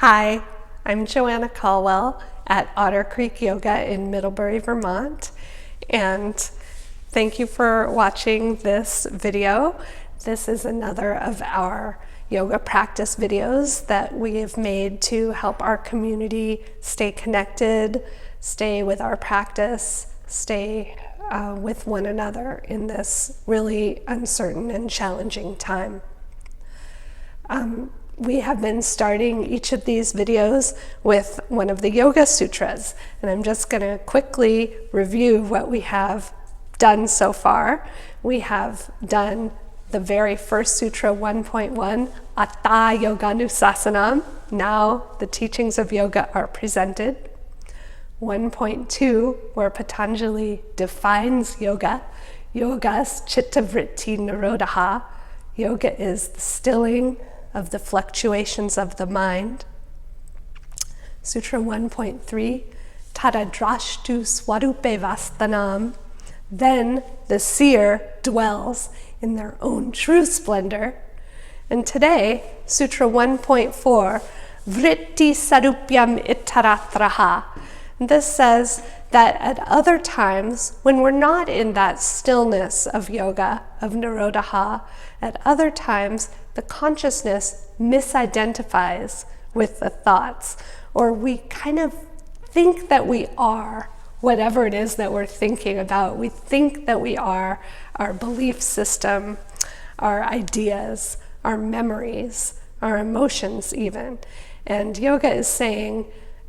Hi, I'm Joanna Caldwell at Otter Creek Yoga in Middlebury, Vermont, and thank you for watching this video. This is another of our yoga practice videos that we have made to help our community stay connected, stay with our practice, stay with one another in this really uncertain and challenging time. We have been starting each of these videos with one of the Yoga Sutras, and I'm just going to quickly review what we have done so far. We have done the very first Sutra 1.1, Atta Yoganusasanam. Now the teachings of yoga are presented. 1.2, where Patanjali defines yoga. Yoga's chittavritti nirodha. Yoga is the stilling of the fluctuations of the mind. Sutra 1.3, Tadadrashtu swarupe vastanam. Then the seer dwells in their own true splendor. And today, Sutra 1.4, Vritti sarupyam ittaratraha. This says that at other times, when we're not in that stillness of yoga, of nirodha, at other times, the consciousness misidentifies with the thoughts, or we kind of think that we are whatever it is that we're thinking about. We think that we are our belief system, our ideas, our memories, our emotions even. And yoga is saying,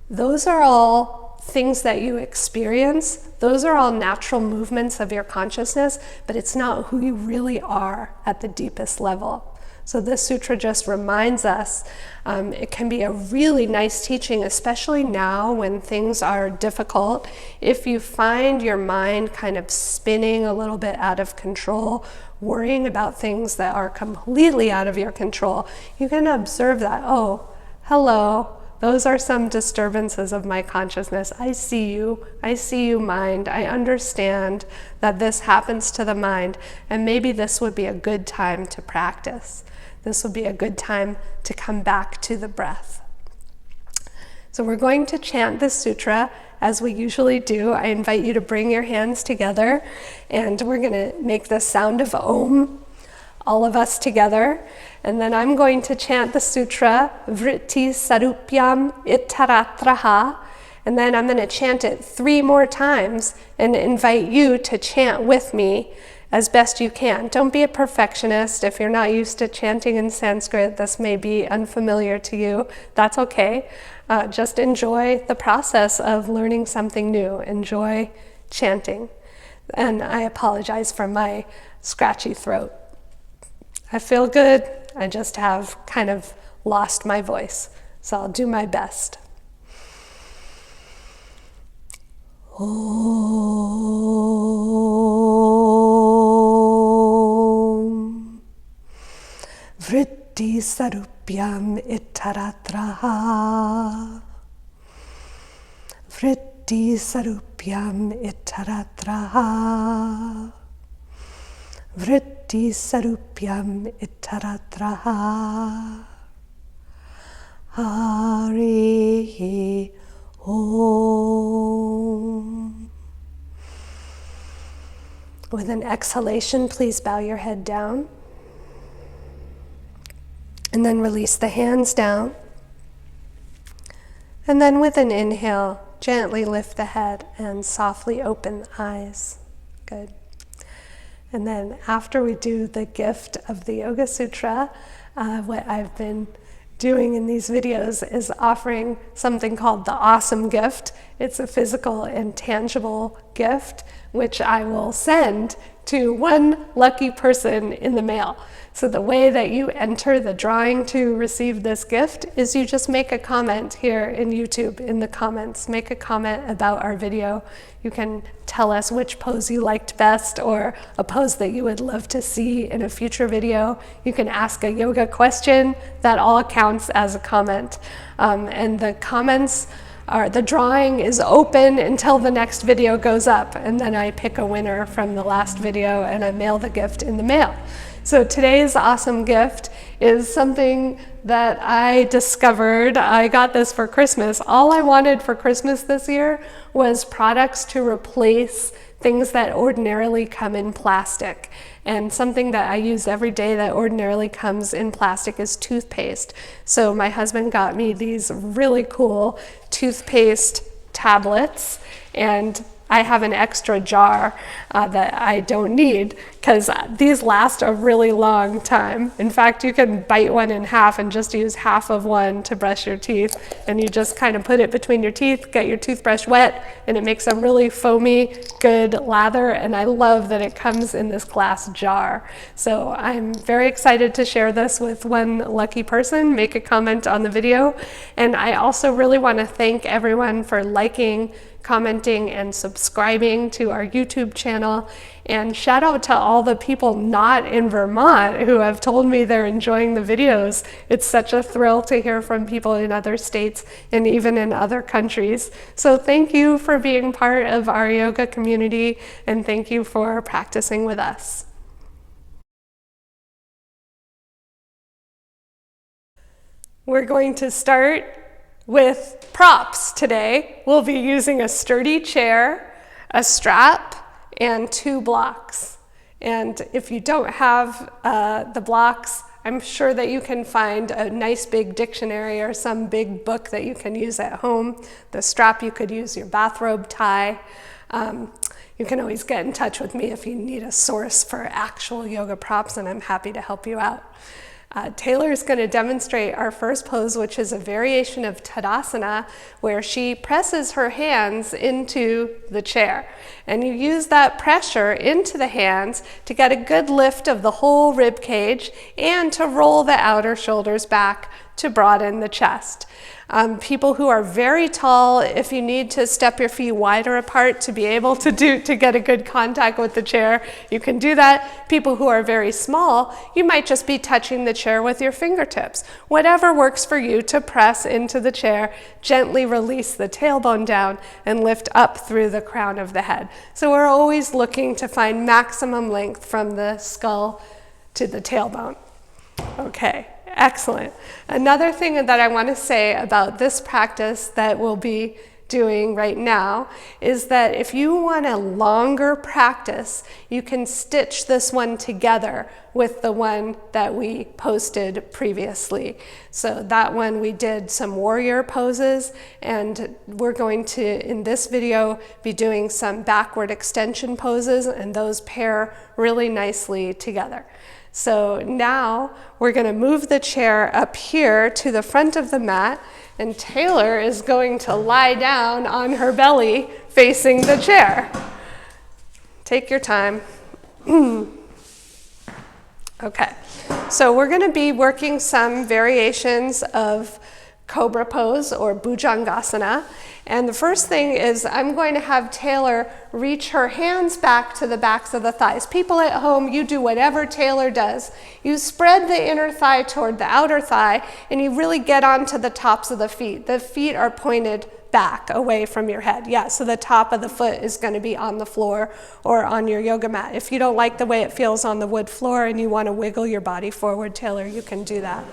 those are all things that you experience. Those are all natural movements of your consciousness, but it's not who you really are at the deepest level. So this sutra just reminds us, it can be a really nice teaching, especially now when things are difficult. If you find your mind kind of spinning a little bit out of control, worrying about things that are completely out of your control, you can observe that, oh, hello, those are some disturbances of my consciousness. I see you, mind. I understand that this happens to the mind, and maybe this would be a good time to practice. This would be a good time to come back to the breath. So we're going to chant this sutra as we usually do. I invite you to bring your hands together, and we're going to make the sound of Om, all of us together. And then I'm going to chant the sutra, Vritti sarupyam ittaratraha, and then I'm going to chant it 3 more times and invite you to chant with me as best you can. Don't be a perfectionist. If you're not used to chanting in Sanskrit, this may be unfamiliar to you. That's okay. Just enjoy the process of learning something new. Enjoy chanting. And I apologize for my scratchy throat. I feel good. I just have kind of lost my voice. So I'll do my best. Om Vritti sarupyam ittaratraha. Vritti sarupyam ittaratraha. Vritti sarupyam ittaratraha. Harihi Om. With an exhalation, please bow your head down. And then release the hands down. And then with an inhale, gently lift the head and softly open the eyes. Good. And then after we do the gift of the Yoga Sutra, what I've been doing in these videos is offering something called the awesome gift. It's a physical and tangible gift, which I will send to one lucky person in the mail. So the way that you enter the drawing to receive this gift is you just make a comment here in YouTube in the comments. Make a comment about our video. You can tell us which pose you liked best or a pose that you would love to see in a future video. You can ask a yoga question. That all counts as a comment. And the comments the drawing is open until the next video goes up, and then I pick a winner from the last video and I mail the gift in the mail. So today's awesome gift is something that I discovered. I got this for Christmas. All I wanted for Christmas this year was products to replace things that ordinarily come in plastic. And something that I use every day that ordinarily comes in plastic is toothpaste. So my husband got me these really cool toothpaste tablets, and I have an extra jar that I don't need because these last a really long time. In fact, you can bite one in half and just use half of one to brush your teeth, and you just kind of put it between your teeth, get your toothbrush wet, and it makes a really foamy, good lather, and I love that it comes in this glass jar. So I'm very excited to share this with one lucky person. Make a comment on the video, and I also really want to thank everyone for liking, commenting, and subscribing to our YouTube channel. And shout out to all the people not in Vermont who have told me they're enjoying the videos. It's such a thrill to hear from people in other states and even in other countries. So thank you for being part of our yoga community, and thank you for practicing with us. We're going to start with props today. We'll be using a sturdy chair, a strap, and 2 blocks. And if you don't have the blocks, I'm sure that you can find a nice big dictionary or some big book that you can use at home. The strap, you could use your bathrobe tie. You can always get in touch with me if you need a source for actual yoga props, and I'm happy to help you out. Tayler is going to demonstrate our first pose, which is a variation of Tadasana, where she presses her hands into the chair. And you use that pressure into the hands to get a good lift of the whole rib cage and to roll the outer shoulders back to broaden the chest. People who are very tall, if you need to step your feet wider apart to be able to get a good contact with the chair, you can do that. People who are very small, you might just be touching the chair with your fingertips. Whatever works for you to press into the chair, gently release the tailbone down and lift up through the crown of the head. So we're always looking to find maximum length from the skull to the tailbone. Okay. Excellent. Another thing that I want to say about this practice that we'll be doing right now is that if you want a longer practice, you can stitch this one together with the one that we posted previously. So that one we did some warrior poses, and we're going to, in this video, be doing some backward extension poses, and those pair really nicely together. So now we're going to move the chair up here to the front of the mat, and Tayler is going to lie down on her belly facing the chair. Take your time. Okay, so we're going to be working some variations of Cobra pose or Bhujangasana. And the first thing is I'm going to have Tayler reach her hands back to the backs of the thighs. People at home, you do whatever Tayler does. You spread the inner thigh toward the outer thigh, and you really get onto the tops of the feet. The feet are pointed back away from your head. Yeah, so the top of the foot is going to be on the floor or on your yoga mat. If you don't like the way it feels on the wood floor and you want to wiggle your body forward, Tayler, you can do that.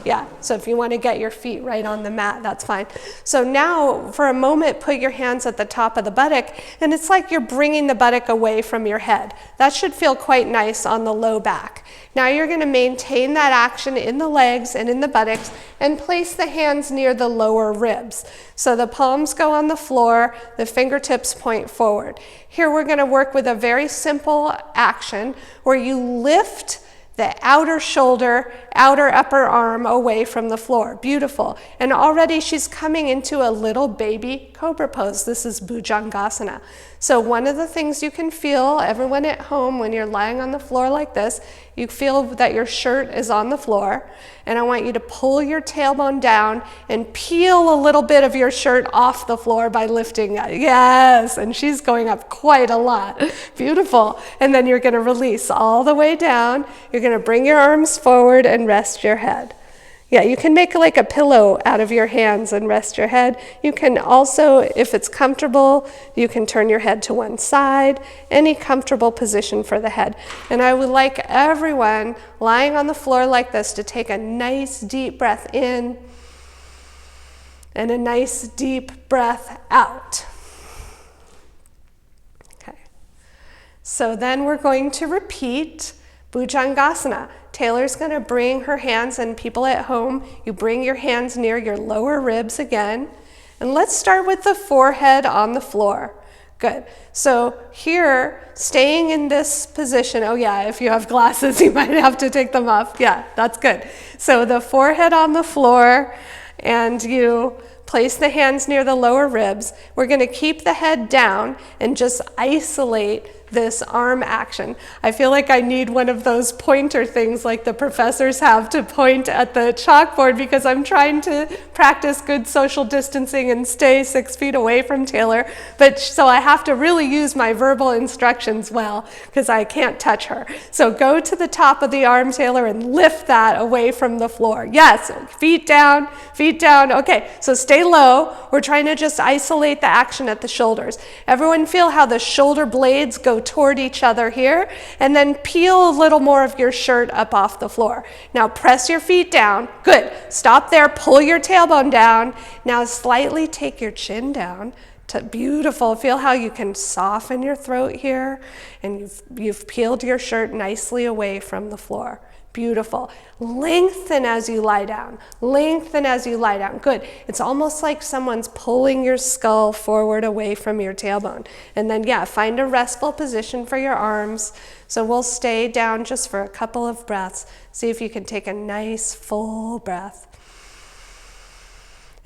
Yeah, so if you want to get your feet right on the mat, that's fine. So now, for a moment, put your hands at the top of the buttock, and it's like you're bringing the buttock away from your head. That should feel quite nice on the low back. Now you're going to maintain that action in the legs and in the buttocks, and place the hands near the lower ribs. So the palms go on the floor, the fingertips point forward. Here we're going to work with a very simple action where you lift the outer shoulder, outer upper arm away from the floor. Beautiful. And already she's coming into a little baby cobra pose. This is Bhujangasana. So one of the things you can feel, everyone at home, when you're lying on the floor like this, you feel that your shirt is on the floor. And I want you to pull your tailbone down and peel a little bit of your shirt off the floor by lifting it. Yes, and she's going up quite a lot. Beautiful. And then you're going to release all the way down. You're going to bring your arms forward and rest your head. Yeah, you can make like a pillow out of your hands and rest your head. You can also, if it's comfortable, you can turn your head to one side, any comfortable position for the head. And I would like everyone lying on the floor like this to take a nice deep breath in and a nice deep breath out. Okay. So then we're going to repeat Bhujangasana. Taylor's going to bring her hands, and people at home, you bring your hands near your lower ribs again. And let's start with the forehead on the floor. Good. So here, staying in this position, oh yeah, if you have glasses, you might have to take them off. Yeah, that's good. So the forehead on the floor, and you place the hands near the lower ribs. We're going to keep the head down and just isolate this arm action. I feel like I need one of those pointer things like the professors have to point at the chalkboard, because I'm trying to practice good social distancing and stay 6 feet away from Tayler. But so I have to really use my verbal instructions well, because I can't touch her. So go to the top of the arm, Tayler, and lift that away from the floor. Yes, feet down, feet down. Okay, so stay low. We're trying to just isolate the action at the shoulders. Everyone feel how the shoulder blades go toward each other here, and then peel a little more of your shirt up off the floor. Now press your feet down. Good. Stop there. Pull your tailbone down. Now slightly take your chin down. Beautiful. Feel how you can soften your throat here, and you've peeled your shirt nicely away from the floor. Beautiful. Lengthen as you lie down. Lengthen as you lie down. Good. It's almost like someone's pulling your skull forward away from your tailbone. And then, yeah, find a restful position for your arms. So we'll stay down just for a couple of breaths. See if you can take a nice full breath.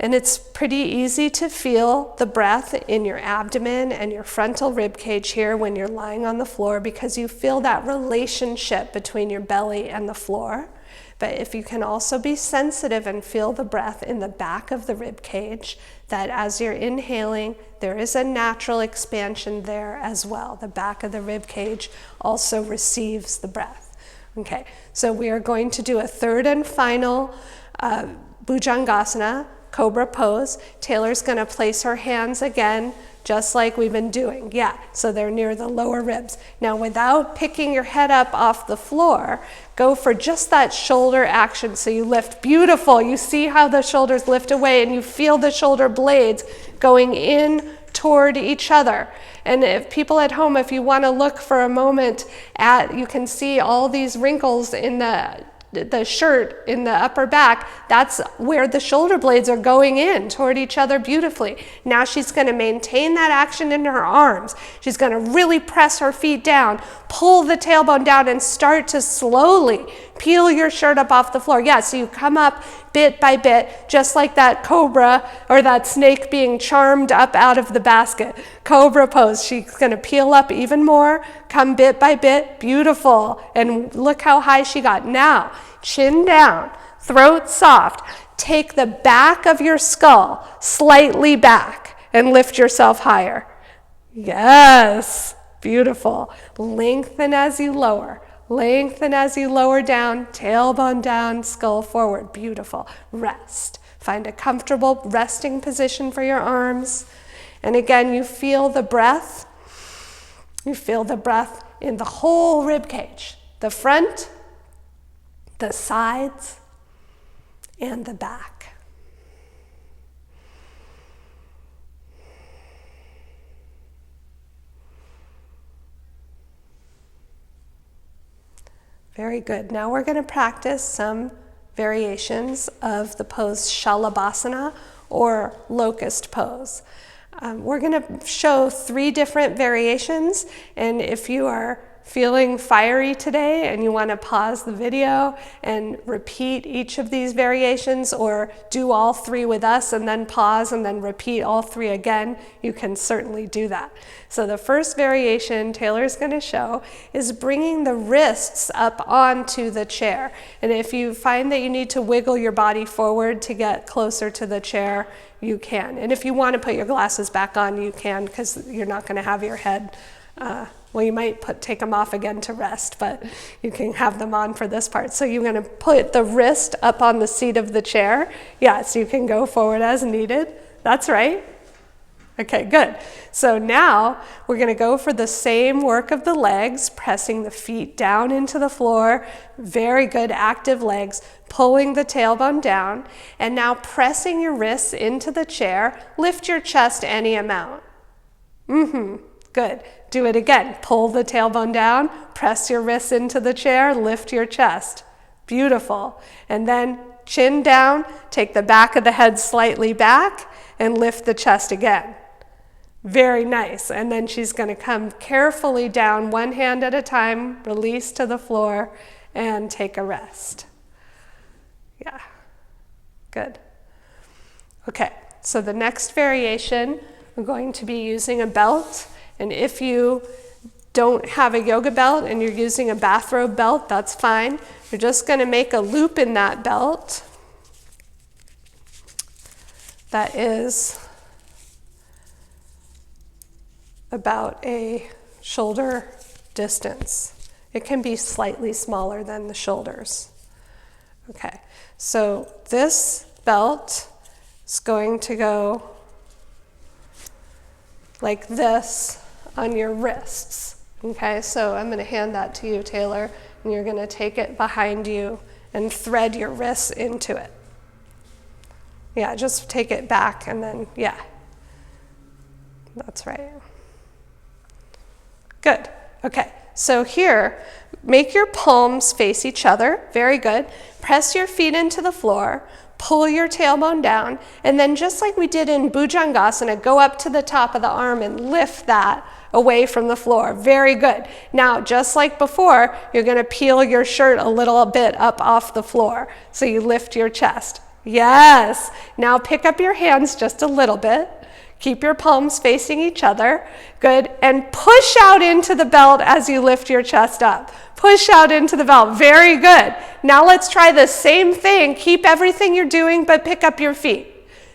And it's pretty easy to feel the breath in your abdomen and your frontal rib cage here when you're lying on the floor, because you feel that relationship between your belly and the floor. But if you can also be sensitive and feel the breath in the back of the rib cage, that as you're inhaling, there is a natural expansion there as well. The back of the rib cage also receives the breath. Okay, so we are going to do a third and final Bhujangasana, Cobra pose. Taylor's going to place her hands again, just like we've been doing. Yeah, so they're near the lower ribs. Now, without picking your head up off the floor, go for just that shoulder action. So you lift. Beautiful. You see how the shoulders lift away, and you feel the shoulder blades going in toward each other. And if people at home, if you want to look for a moment at, you can see all these wrinkles in the shirt in the upper back. That's where the shoulder blades are going in toward each other beautifully. Now she's going to maintain that action in her arms. She's going to really press her feet down, pull the tailbone down, and start to slowly peel your shirt up off the floor. Yeah, so you come up bit by bit, just like that cobra or that snake being charmed up out of the basket. Cobra pose. She's going to peel up even more, come bit by bit. Beautiful. And look how high she got. Now, chin down, throat soft. Take the back of your skull slightly back and lift yourself higher. Yes. Beautiful. Lengthen as you lower. Lengthen as you lower down, tailbone down, skull forward. Beautiful. Rest. Find a comfortable resting position for your arms. And again, you feel the breath. You feel the breath in the whole rib cage. The front, the sides, and the back. Very good. Now we're going to practice some variations of the pose Shalabhasana, or locust pose. We're going to show 3 different variations, and if you are feeling fiery today and you want to pause the video and repeat each of these variations, or do all 3 with us and then pause and then repeat all 3 again, you can certainly do that. So the first variation Taylor's going to show is bringing the wrists up onto the chair. And if you find that you need to wiggle your body forward to get closer to the chair, you can. And if you want to put your glasses back on, you can, because you're not going to have your head Well, you might take them off again to rest, but you can have them on for this part. So you're going to put the wrist up on the seat of the chair. Yeah, so you can go forward as needed. That's right. Okay, good. So now we're going to go for the same work of the legs, pressing the feet down into the floor. Very good, active legs, pulling the tailbone down. And now pressing your wrists into the chair. Lift your chest any amount. Good. Do it again. Pull the tailbone down, press your wrists into the chair, lift your chest. Beautiful. And then chin down, take the back of the head slightly back, and lift the chest again. Very nice. And then she's going to come carefully down, one hand at a time, release to the floor, and take a rest. Yeah. Good. Okay. So the next variation, we're going to be using a belt. And if you don't have a yoga belt and you're using a bathrobe belt, that's fine. You're just going to make a loop in that belt that is about a shoulder distance. It can be slightly smaller than the shoulders. Okay, so this belt is going to go like this on your wrists. Okay, so I'm going to hand that to you, Tayler, and you're going to take it behind you and thread your wrists into it. Yeah, just take it back and then, yeah. That's right. Good. Okay, so here, make your palms face each other. Very good. Press your feet into the floor. Pull your tailbone down, and then just like we did in Bhujangasana, go up to the top of the arm and lift that away from the floor. Very good. Now, just like before, you're going to peel your shirt a little bit up off the floor, so you lift your chest. Yes. Now pick up your hands just a little bit. Keep your palms facing each other. Good. And push out into the belt as you lift your chest up. Push out into the belt. Very good. Now let's try the same thing. Keep everything you're doing, but pick up your feet.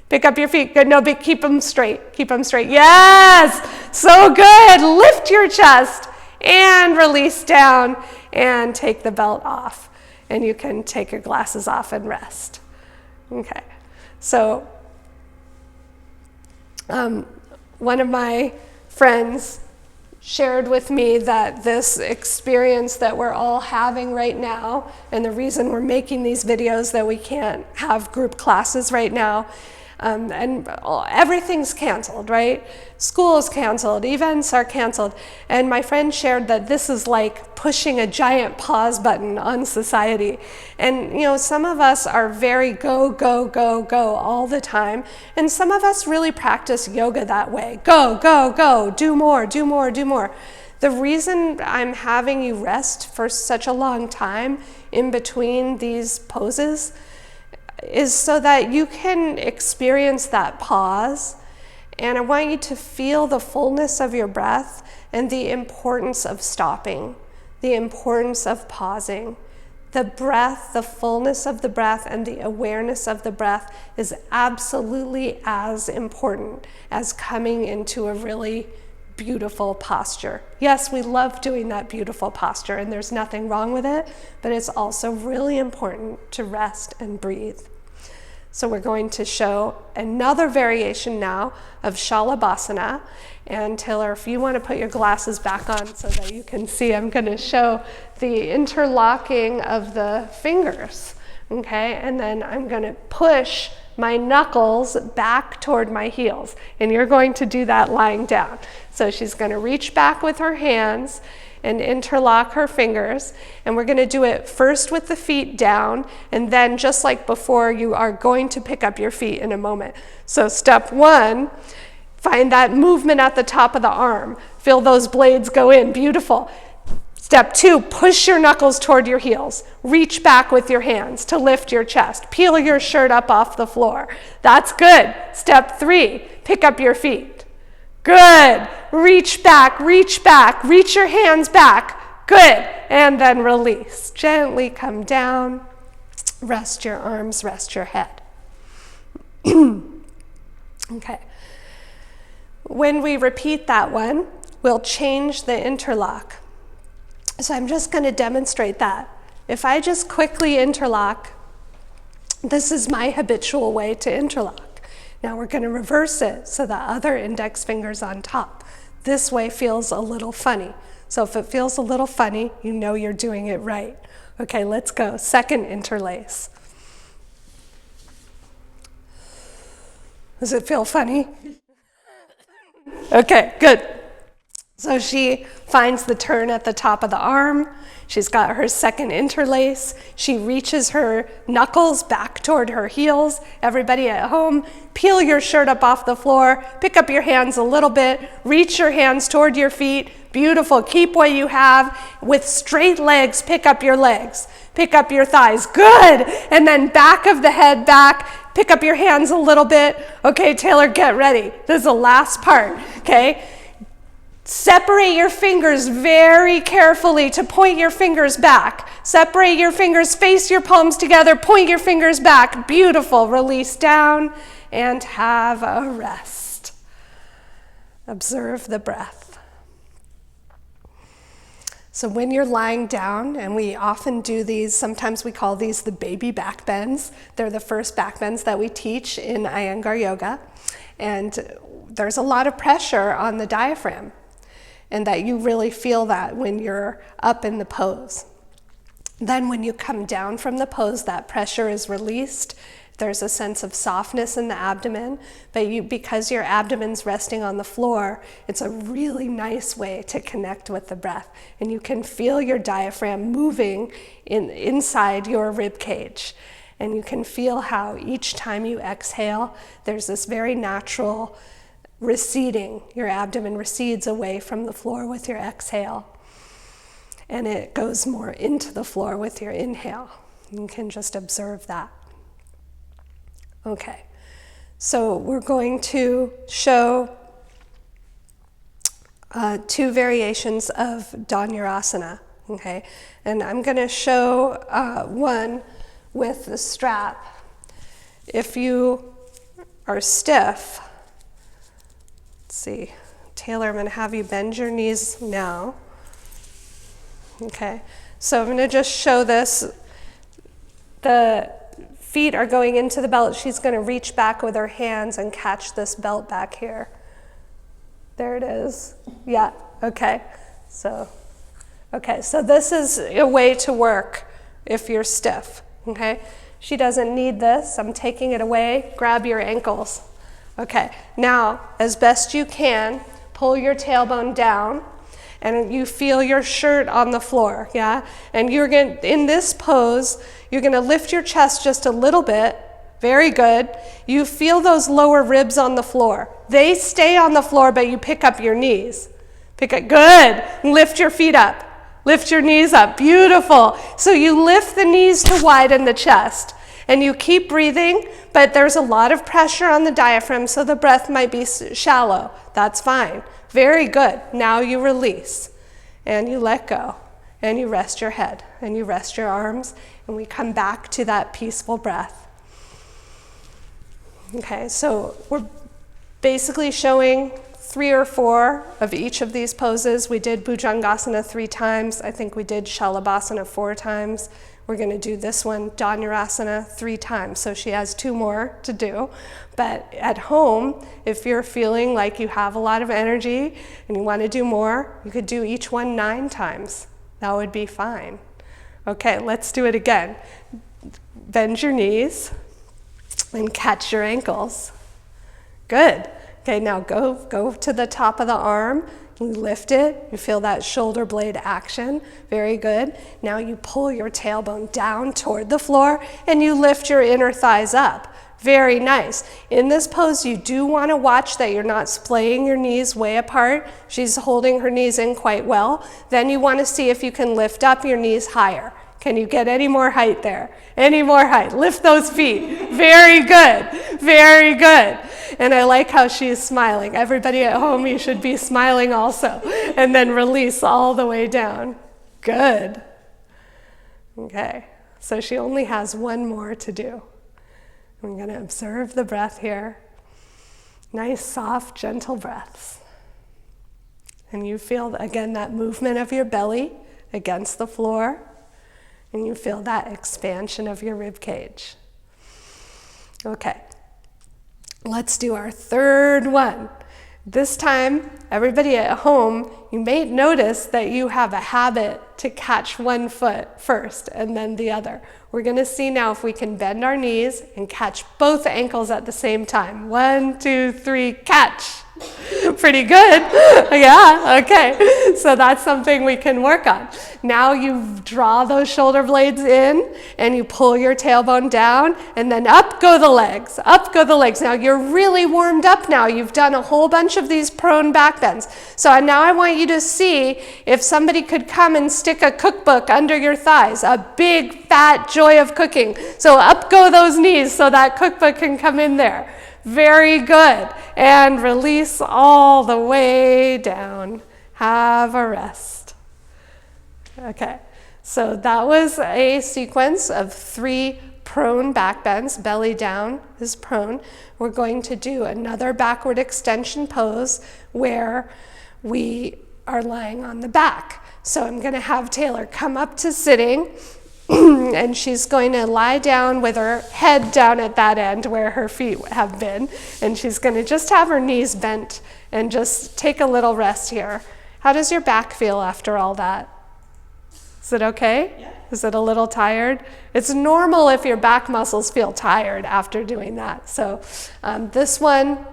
Pick up your feet. Good. No, but keep them straight. Keep them straight. Yes. So good. Lift your chest and release down and take the belt off. And you can take your glasses off and rest. Okay. So one of my friends shared with me that this experience that we're all having right now, and the reason we're making these videos that we can't have group classes right now, and everything's canceled, right? School is canceled, events are canceled, and my friend shared that this is like pushing a giant pause button on society. And you know, some of us are very go, go, go, go all the time, and some of us really practice yoga that way. Go, go, go, do more, do more, do more. The reason I'm having you rest for such a long time in between these poses is so that you can experience that pause. And I want you to feel the fullness of your breath and the importance of stopping, the importance of pausing. The breath, the fullness of the breath and the awareness of the breath is absolutely as important as coming into a really beautiful posture. Yes, we love doing that beautiful posture and there's nothing wrong with it, but it's also really important to rest and breathe. So we're going to show another variation now of Shalabhasana. And Tayler, if you want to put your glasses back on so that you can see, I'm going to show the interlocking of the fingers. Okay, and then I'm going to push my knuckles back toward my heels. And you're going to do that lying down. So she's going to reach back with her hands and interlock her fingers. And we're going to do it first with the feet down, and then just like before, you are going to pick up your feet in a moment. So step one, find that movement at the top of the arm. Feel those blades go in. Beautiful. Step two, push your knuckles toward your heels. Reach back with your hands to lift your chest. Peel your shirt up off the floor. That's good. Step three, pick up your feet. Good. Reach back, reach your hands back. Good. And then release. Gently come down. Rest your arms, rest your head. Okay. When we repeat that one, we'll change the interlock. So I'm just going to demonstrate that. If I just quickly interlock, this is my habitual way to interlock. Now we're going to reverse it so the other index finger's on top. This way feels a little funny. So if it feels a little funny, you know you're doing it right. Okay, let's go. Second interlace. Does it feel funny? Okay, good. So she finds the turn at the top of the arm. She's got her second interlace. She reaches her knuckles back toward her heels. Everybody at home, peel your shirt up off the floor, pick up your hands a little bit, reach your hands toward your feet. Beautiful, keep what you have. With straight legs, pick up your legs. Pick up your thighs, good. And then back of the head back, pick up your hands a little bit. Okay, Tayler, get ready. This is the last part, okay? Separate your fingers very carefully to point your fingers back. Separate your fingers, face your palms together, point your fingers back. Beautiful. Release down and have a rest. Observe the breath. So when you're lying down, and we often do these, sometimes we call these the baby back bends. They're the first back bends that we teach in Iyengar yoga. And there's a lot of pressure on the diaphragm. And that you really feel that when you're up in the pose. Then when you come down from the pose, that pressure is released. There's a sense of softness in the abdomen, but because your abdomen's resting on the floor, it's a really nice way to connect with the breath. And you can feel your diaphragm moving inside your rib cage. And you can feel how each time you exhale, there's this very natural receding. Your abdomen recedes away from the floor with your exhale. And it goes more into the floor with your inhale. You can just observe that. Okay, so we're going to show two variations of Dhanurasana, okay? And I'm going to show one with the strap. If you are stiff, let's see, Tayler, I'm going to have you bend your knees now. Okay, so I'm going to just show this. The feet are going into the belt. She's going to reach back with her hands and catch this belt back here. There it is. Yeah, okay. So this is a way to work if you're stiff, okay? She doesn't need this. I'm taking it away. Grab your ankles. Okay, now, as best you can, pull your tailbone down, and you feel your shirt on the floor, yeah? And you're going to, in this pose, you're going to lift your chest just a little bit. Very good. You feel those lower ribs on the floor. They stay on the floor, but you pick up your knees. Pick up, good. Lift your feet up. Lift your knees up. Beautiful. So you lift the knees to widen the chest. And you keep breathing, but there's a lot of pressure on the diaphragm, so the breath might be shallow. That's fine. Very good. Now you release, and you let go, and you rest your head, and you rest your arms, and we come back to that peaceful breath. Okay, so we're basically showing 3 or 4 of each of these poses. We did Bhujangasana 3 times. I think we did Shalabhasana 4 times. We're going to do this one, Dhanurasana, 3 times. So she has 2 more to do. But at home, if you're feeling like you have a lot of energy and you want to do more, you could do each one 9 times. That would be fine. Okay, let's do it again. Bend your knees and catch your ankles. Good. Okay, now go to the top of the arm. You lift it, you feel that shoulder blade action, very good. Now you pull your tailbone down toward the floor and you lift your inner thighs up. Very nice. In this pose, you do want to watch that you're not splaying your knees way apart. She's holding her knees in quite well. Then you want to see if you can lift up your knees higher. Can you get any more height there? Any more height? Lift those feet. Very good. Very good. And I like how she is smiling. Everybody at home, you should be smiling also. And then release all the way down. Good. Okay. So she only has 1 more to do. I'm going to observe the breath here. Nice, soft, gentle breaths. And you feel, again, that movement of your belly against the floor. And you feel that expansion of your rib cage. Okay, let's do our third one. This time, everybody at home, you may notice that you have a habit to catch one foot first and then the other. We're going to see now if we can bend our knees and catch both ankles at the same time. 1, 2, 3, catch. Pretty good. Yeah, okay. So that's something we can work on. Now you draw those shoulder blades in and you pull your tailbone down and then up go the legs. Up go the legs. Now you're really warmed up now. You've done a whole bunch of these prone back bends. So now I want you to see if somebody could come and stick a cookbook under your thighs. A big fat joy of cooking. So up go those knees so that cookbook can come in there. Very good. And release all the way down. Have a rest. Okay, so that was a sequence of 3 prone back bends. Belly down is prone. We're going to do another backward extension pose where we are lying on the back. So I'm going to have Tayler come up to sitting. And she's going to lie down with her head down at that end where her feet have been. And she's going to just have her knees bent and just take a little rest here. How does your back feel after all that? Is it okay? Yeah. Is it a little tired? It's normal if your back muscles feel tired after doing that. So this one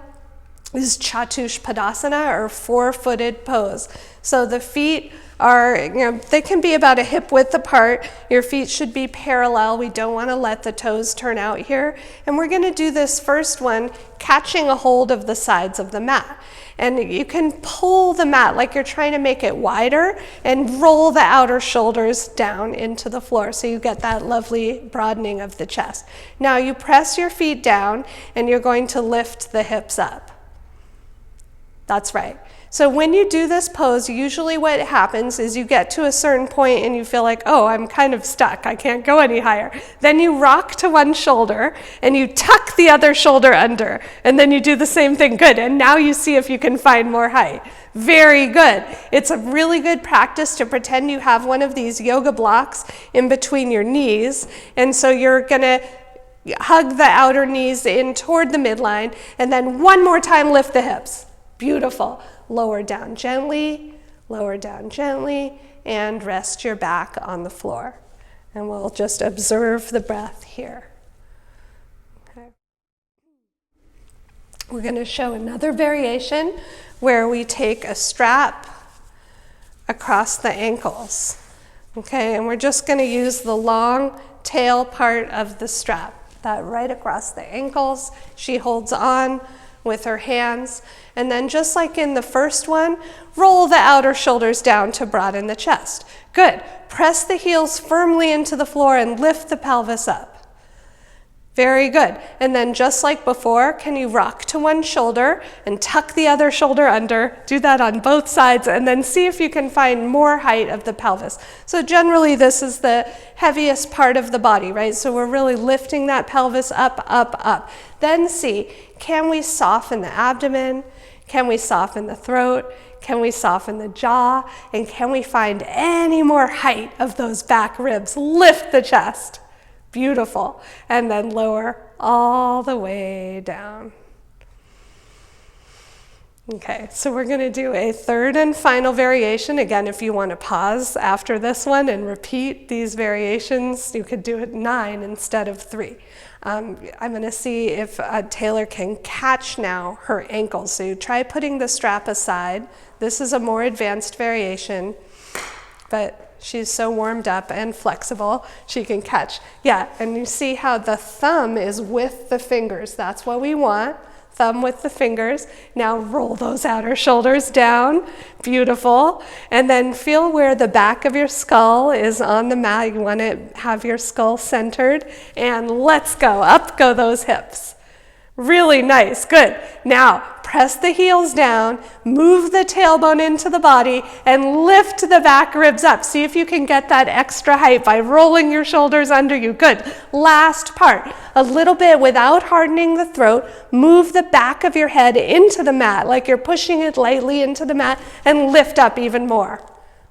is Chatushpadasana, or 4-footed pose. So the feet are, they can be about a hip width apart. Your feet should be parallel. We don't want to let the toes turn out here. And we're going to do this first one, catching a hold of the sides of the mat. And you can pull the mat like you're trying to make it wider and roll the outer shoulders down into the floor so you get that lovely broadening of the chest. Now you press your feet down and you're going to lift the hips up. That's right. So when you do this pose, usually what happens is you get to a certain point and you feel like, oh, I'm kind of stuck. I can't go any higher. Then you rock to one shoulder and you tuck the other shoulder under. And then you do the same thing. Good. And now you see if you can find more height. Very good. It's a really good practice to pretend you have one of these yoga blocks in between your knees. And so you're going to hug the outer knees in toward the midline. And then one more time, lift the hips. Beautiful. Lower down gently, and rest your back on the floor. And we'll just observe the breath here. Okay. We're going to show another variation where we take a strap across the ankles. Okay, and we're just going to use the long tail part of the strap, that right across the ankles. She holds on with her hands. And then just like in the first one, roll the outer shoulders down to broaden the chest. Good. Press the heels firmly into the floor and lift the pelvis up. Very good. And then just like before, can you rock to one shoulder and tuck the other shoulder under? Do that on both sides and then see if you can find more height of the pelvis. So generally this is the heaviest part of the body, right? So we're really lifting that pelvis up, up, up. Then see, can we soften the abdomen? Can we soften the throat? Can we soften the jaw? And can we find any more height of those back ribs? Lift the chest. Beautiful. And then lower all the way down. Okay, so we're going to do a third and final variation. Again, if you want to pause after this one and repeat these variations, you could do it 9 instead of 3. I'm going to see if Tayler can catch now her ankles. So you try putting the strap aside. This is a more advanced variation, but she's so warmed up and flexible, she can catch. Yeah, and you see how the thumb is with the fingers. That's what we want. Thumb with the fingers. Now roll those outer shoulders down. Beautiful. And then feel where the back of your skull is on the mat. You want to have your skull centered. And let's go. Up go those hips. Really nice. Good. Now press the heels down, move the tailbone into the body, and lift the back ribs up. See if you can get that extra height by rolling your shoulders under you. Good. Last part. A little bit without hardening the throat. Move the back of your head into the mat, like you're pushing it lightly into the mat, and lift up even more.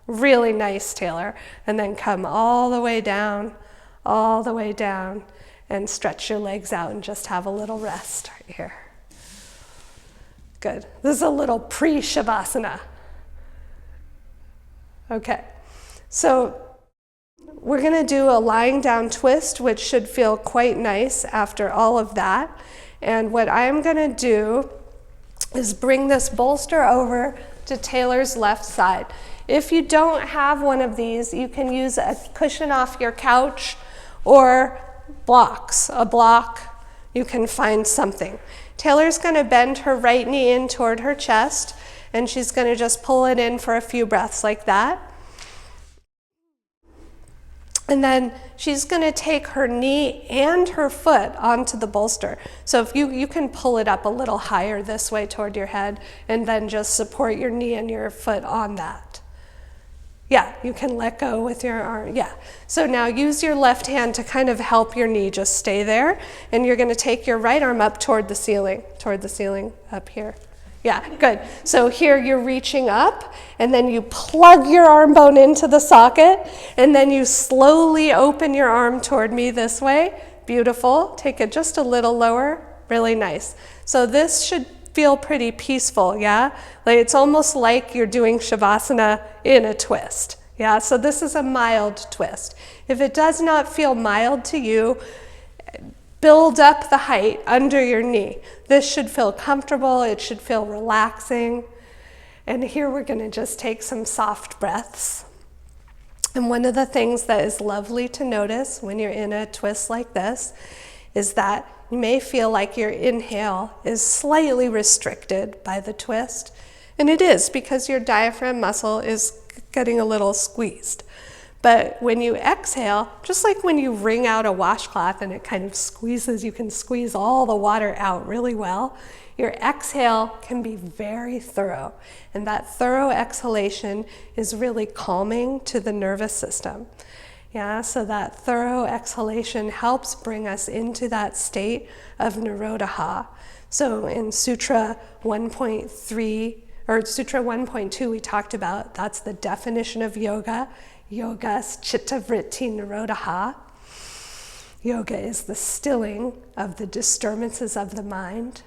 Really nice, Tayler. And then come all the way down, and stretch your legs out and just have a little rest right here. Good. This is a little pre-Shavasana. Okay, so we're going to do a lying down twist, which should feel quite nice after all of that. And what I'm going to do is bring this bolster over to Tayler's left side. If you don't have one of these, you can use a cushion off your couch or blocks, a block. You can find something. Tayler's going to bend her right knee in toward her chest, and she's going to just pull it in for a few breaths like that. And then she's going to take her knee and her foot onto the bolster. So if you can pull it up a little higher this way toward your head, and then just support your knee and your foot on that. Yeah, you can let go with your arm. Yeah. So now use your left hand to kind of help your knee just stay there. And you're going to take your right arm up toward the ceiling up here. Yeah, good. So here you're reaching up, and then you plug your arm bone into the socket, and then you slowly open your arm toward me this way. Beautiful. Take it just a little lower. Really nice. So this should feel pretty peaceful, yeah? Like it's almost like you're doing Shavasana in a twist, yeah? So this is a mild twist. If it does not feel mild to you, build up the height under your knee. This should feel comfortable, it should feel relaxing. And here we're gonna just take some soft breaths. And one of the things that is lovely to notice when you're in a twist like this is that you may feel like your inhale is slightly restricted by the twist. And it is, because your diaphragm muscle is getting a little squeezed. But when you exhale, just like when you wring out a washcloth and it kind of squeezes, you can squeeze all the water out really well. Your exhale can be very thorough. And that thorough exhalation is really calming to the nervous system. Yeah, so that thorough exhalation helps bring us into that state of Nirodha. So in Sutra 1.3, or Sutra 1.2 we talked about, that's the definition of yoga. Yoga is chitta vritti Nirodha. Yoga is the stilling of the disturbances of the mind.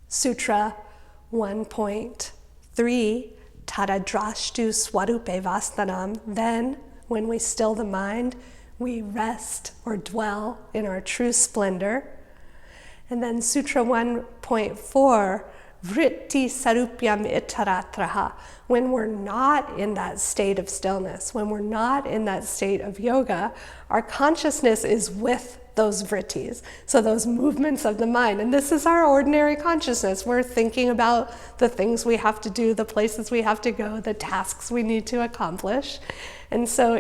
Sutra 1.3, tadadrashtu swarupe vastanam, then when we still the mind, we rest or dwell in our true splendor. And then Sutra 1.4, vritti sarupyam itaratraha, when we're not in that state of stillness, when we're not in that state of yoga, our consciousness is with those vrittis, so those movements of the mind. And this is our ordinary consciousness. We're thinking about the things we have to do, the places we have to go, the tasks we need to accomplish. And so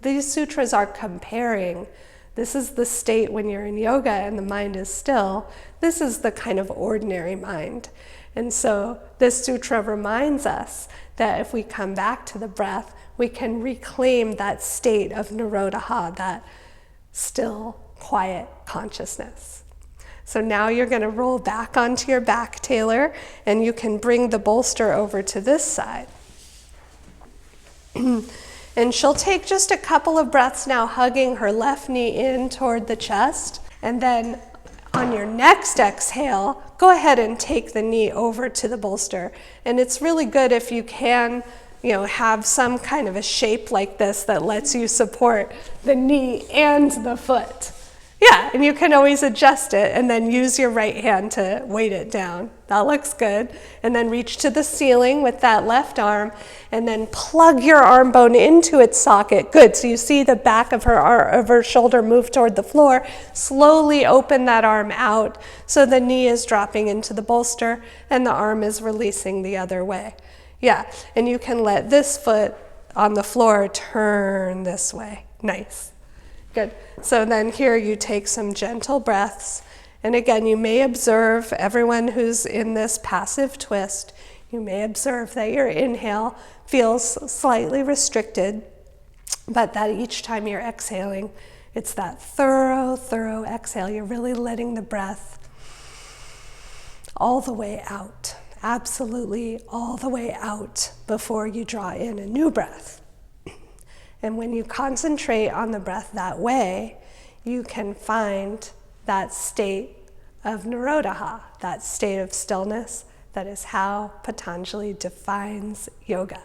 these sutras are comparing. This is the state when you're in yoga and the mind is still. This is the kind of ordinary mind. And so this sutra reminds us that if we come back to the breath, we can reclaim that state of Nirodha, that still, quiet consciousness. So now you're going to roll back onto your back, Tayler, and you can bring the bolster over to this side. And she'll take just a couple of breaths now, hugging her left knee in toward the chest. And then on your next exhale, go ahead and take the knee over to the bolster. And it's really good if you can, have some kind of a shape like this that lets you support the knee and the foot. Yeah, and you can always adjust it and then use your right hand to weight it down. That looks good. And then reach to the ceiling with that left arm and then plug your arm bone into its socket. Good, so you see the back of her shoulder move toward the floor. Slowly open that arm out so the knee is dropping into the bolster and the arm is releasing the other way. Yeah, and you can let this foot on the floor turn this way. Nice. Good. So then here you take some gentle breaths And again, you may observe, everyone who's in this passive twist, you may observe that your inhale feels slightly restricted, but that each time you're exhaling, it's that thorough exhale. You're really letting the breath all the way out, absolutely all the way out before you draw in a new breath. And when you concentrate on the breath that way, you can find that state of Nirodha, that state of stillness. That is how Patanjali defines yoga.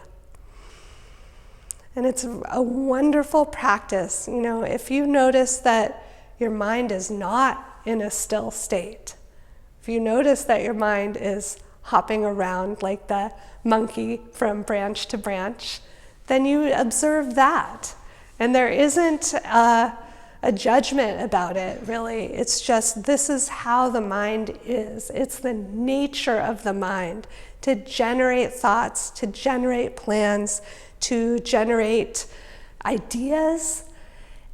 And it's a wonderful practice. You know, if you notice that your mind is not in a still state, if you notice that your mind is hopping around like the monkey from branch to branch, then you observe that. And there isn't a judgment about it, really. It's just, this is how the mind is. It's the nature of the mind to generate thoughts, to generate plans, to generate ideas.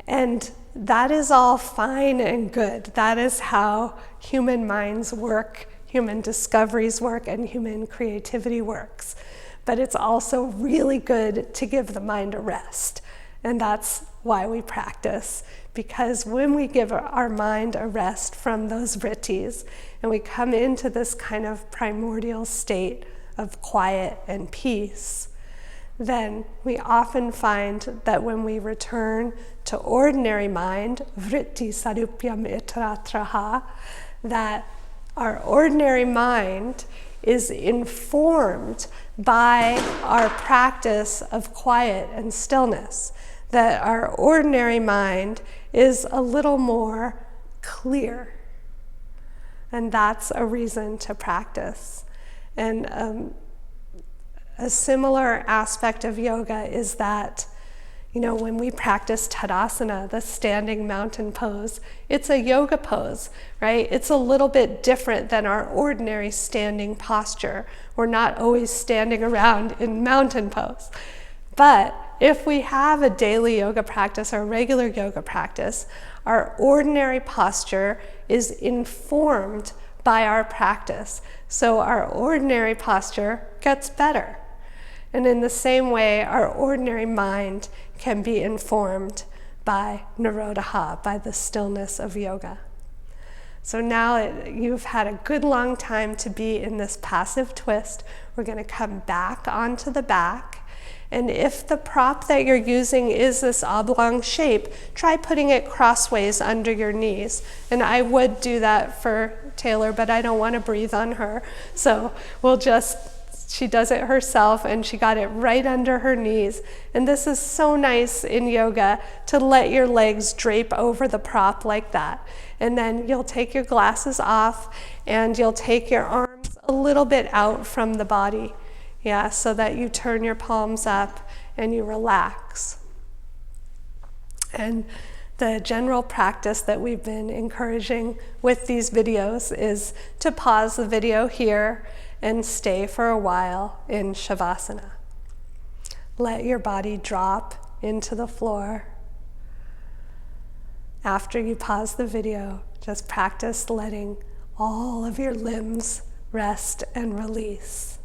And that is all fine and good. That is how human minds work, human discoveries work, and human creativity works. But it's also really good to give the mind a rest. And that's why we practice. Because when we give our mind a rest from those vrittis, and we come into this kind of primordial state of quiet and peace, then we often find that when we return to ordinary mind, vritti sarupyam itaratraha, that our ordinary mind is informed by our practice of quiet and stillness, that our ordinary mind is a little more clear. And that's a reason to practice. And a similar aspect of yoga is that, you know, when we practice Tadasana, the standing mountain pose, it's a yoga pose, right? It's a little bit different than our ordinary standing posture. We're not always standing around in mountain pose. But if we have a daily yoga practice or regular yoga practice, our ordinary posture is informed by our practice. So our ordinary posture gets better. And in the same way, our ordinary mind can be informed by Nirodha, by the stillness of yoga. So now you've had a good long time to be in this passive twist. We're going to come back onto the back. And if the prop that you're using is this oblong shape, try putting it crossways under your knees. And I would do that for Tayler, but I don't want to breathe on her. So she does it herself, and she got it right under her knees. And this is so nice in yoga to let your legs drape over the prop like that. And then you'll take your glasses off, and you'll take your arms a little bit out from the body. Yeah, so that you turn your palms up and you relax. And the general practice that we've been encouraging with these videos is to pause the video here and stay for a while in Shavasana. Let your body drop into the floor. After you pause the video, just practice letting all of your limbs rest and release.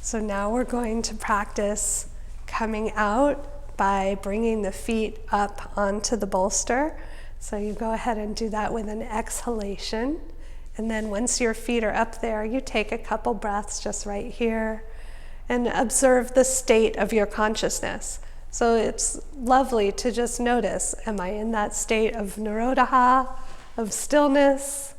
So now we're going to practice coming out by bringing the feet up onto the bolster. So you go ahead and do that with an exhalation. And then once your feet are up there, you take a couple breaths just right here and observe the state of your consciousness. So it's lovely to just notice, am I in that state of Nirodha, of stillness?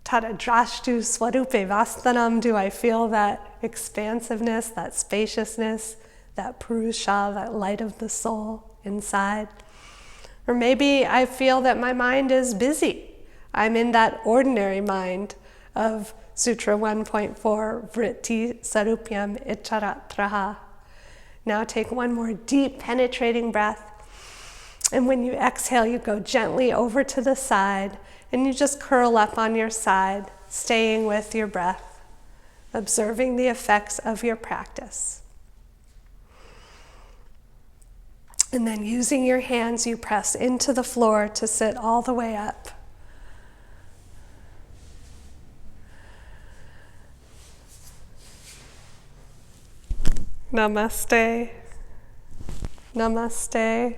Tadadrashtu swarupe vastanam, do I feel that expansiveness, that spaciousness, that purusha, that light of the soul inside? Or maybe I feel that my mind is busy. I'm in that ordinary mind of Sutra 1.4, vritti sarupyam icharatraha. Now take one more deep penetrating breath. And when you exhale, you go gently over to the side and you just curl up on your side, staying with your breath, observing the effects of your practice. And then using your hands, you press into the floor to sit all the way up. Namaste. Namaste.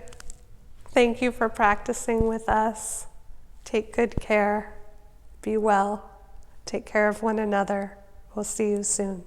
Thank you for practicing with us. Take good care. Be well. Take care of one another. We'll see you soon.